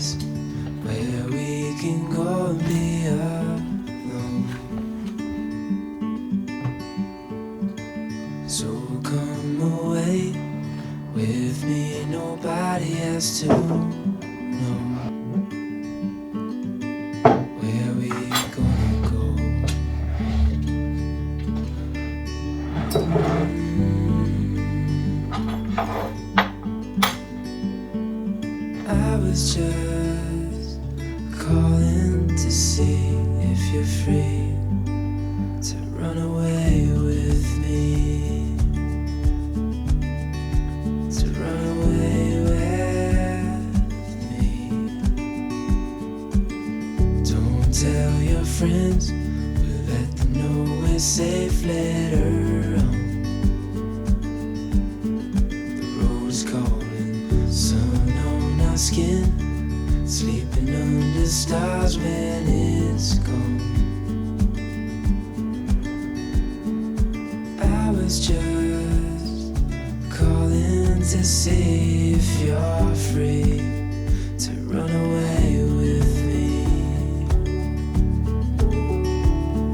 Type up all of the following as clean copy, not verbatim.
place where we can go and be alone. So come away with me, nobody has to know where we gonna go. I was just calling to see if you're free to run away with me, to run away with me. Don't tell your friends, we'll let them know we're safe later on. The road's calling, sun on our skin, sleeping under stars when it's gone. I was just calling to see if you're free to run away with me,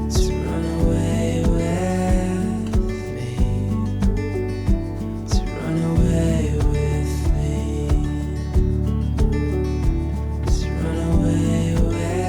to run away with me, to run away with me, to run away with me.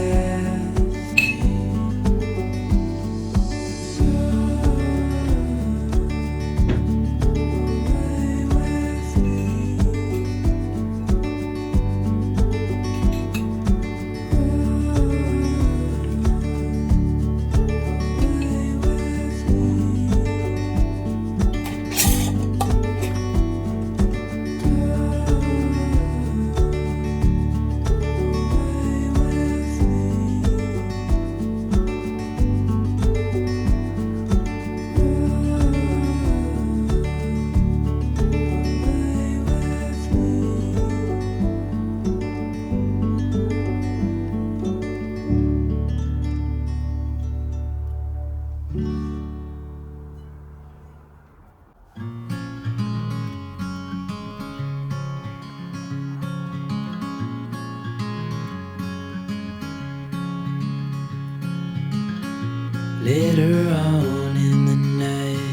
Later on in the night,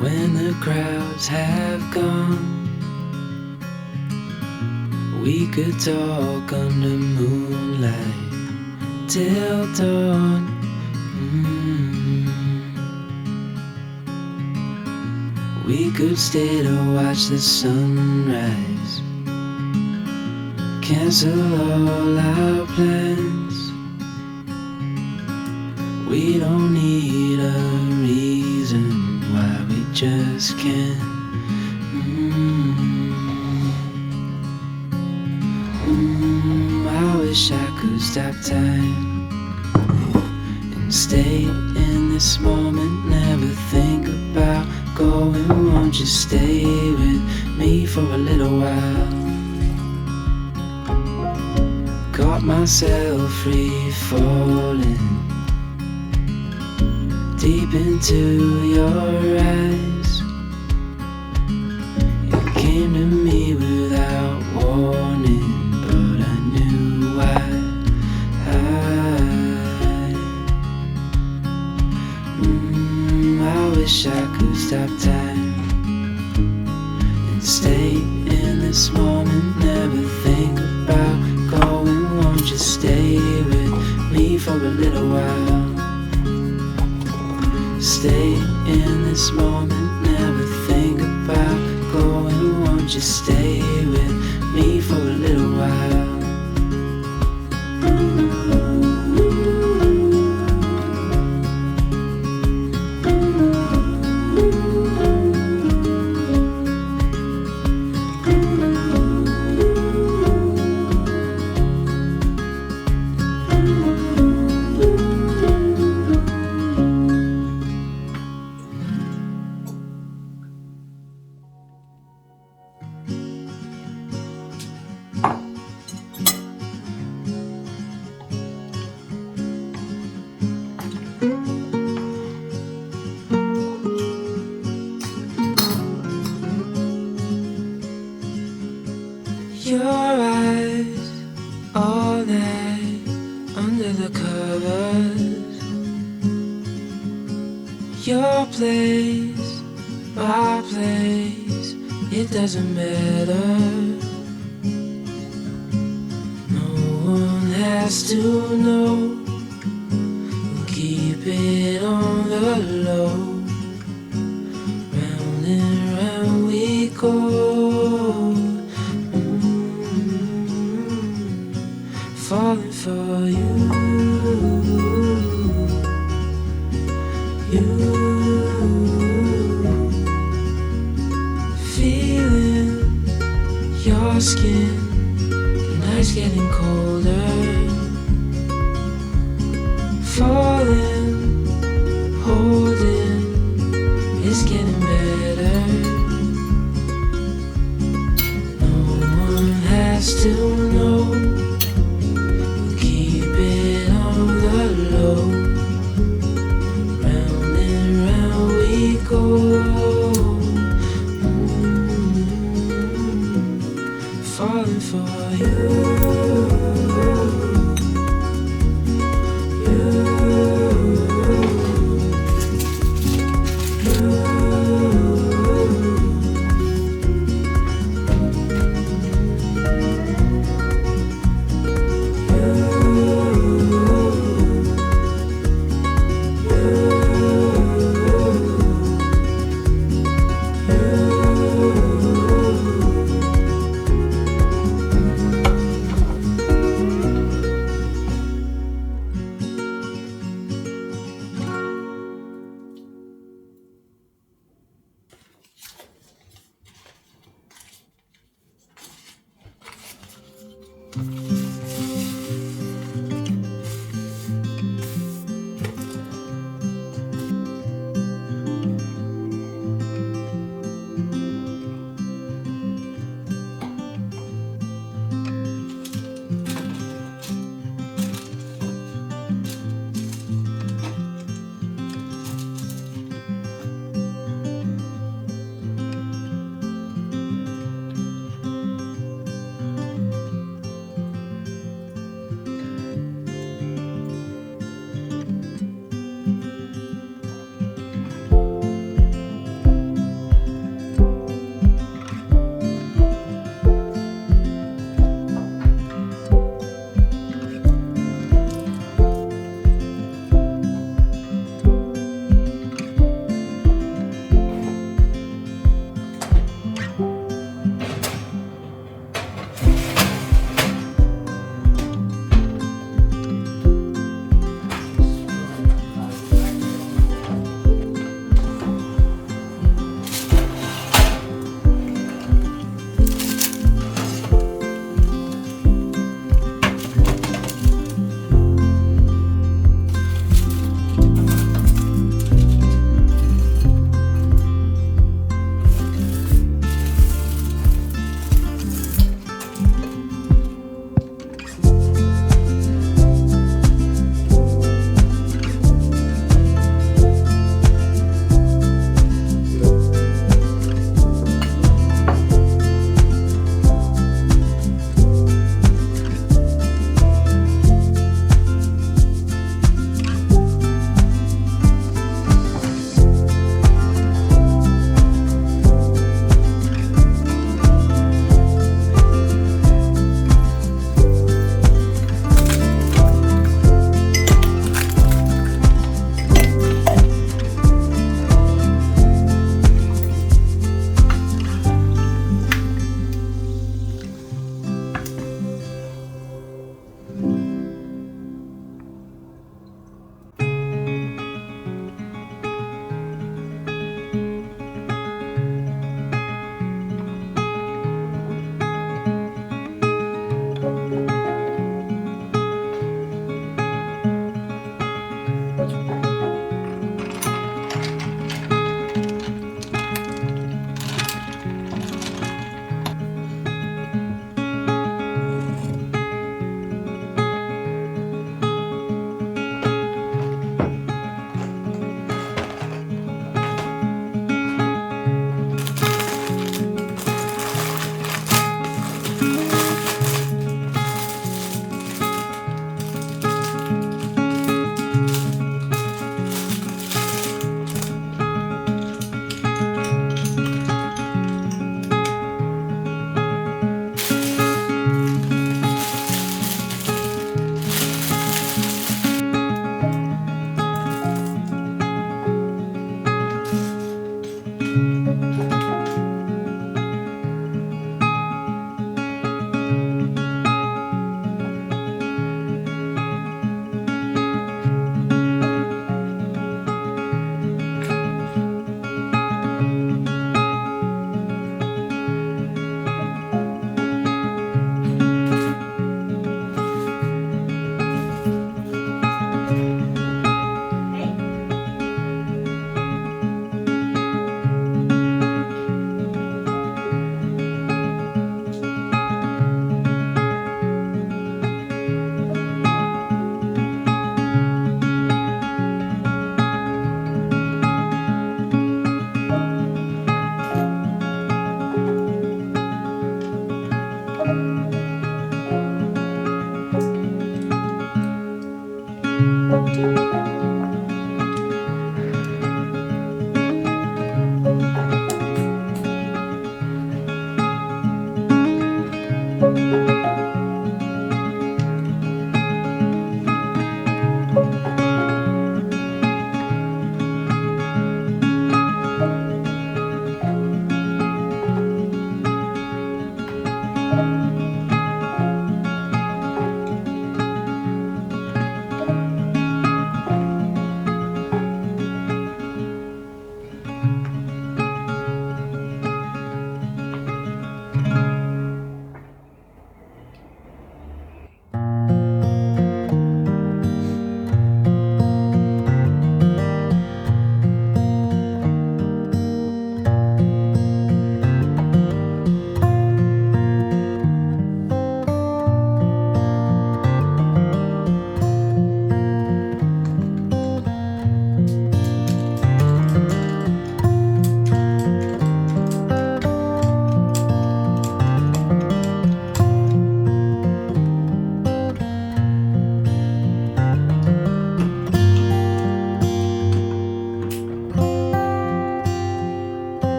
when the crowds have gone, we could talk under moonlight till dawn. We could stay to watch the sunrise, cancel all our plans. We don't need a reason why we just can't. I wish I could stop time and stay in this moment, never think about going. Won't you stay with me for a little while? Got myself free falling deep into your eyes. You came to me without warning, but I knew why. I wish I could stop time and stay in this moment, never think about going. Won't you stay with me for a little while? Stay in this moment, never think about going. Won't you stay with me for a little while? Your place, my place, it doesn't matter. No one has to know. We'll keep it on the low. Round and round we go. Falling for you. Feeling your skin